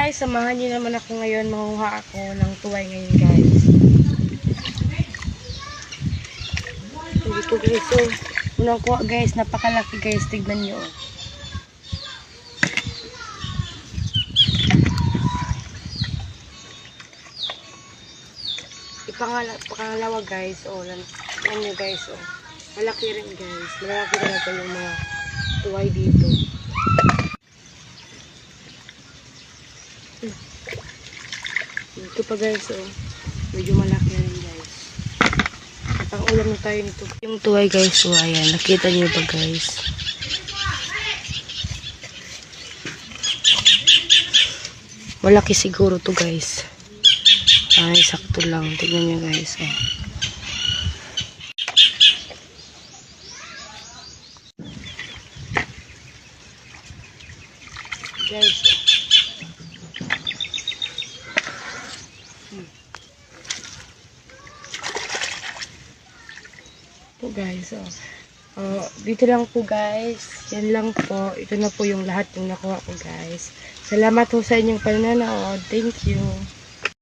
guys, samahan niyo naman ako ngayon. Manguha ako ng tuway ngayon guys. Ito guys, so unang kuha guys, napakalaki guys, tignan niyo. Pangalawa guys, yan nyo guys, malaki rin guys, malaki talaga yung mga tuway dito. Ito pa guys, medyo malaki rin guys. Pang ulam na tayo nito. Yung tuway guys, ayan, nakita nyo ba guys? Malaki siguro to guys. Ay, sakto lang. Tignan nyo guys. Guys. Ito guys. Dito lang po guys. Yan lang po. Ito na po yung lahat yung nakuha ko guys. Salamat po sa inyong pananood. Thank you.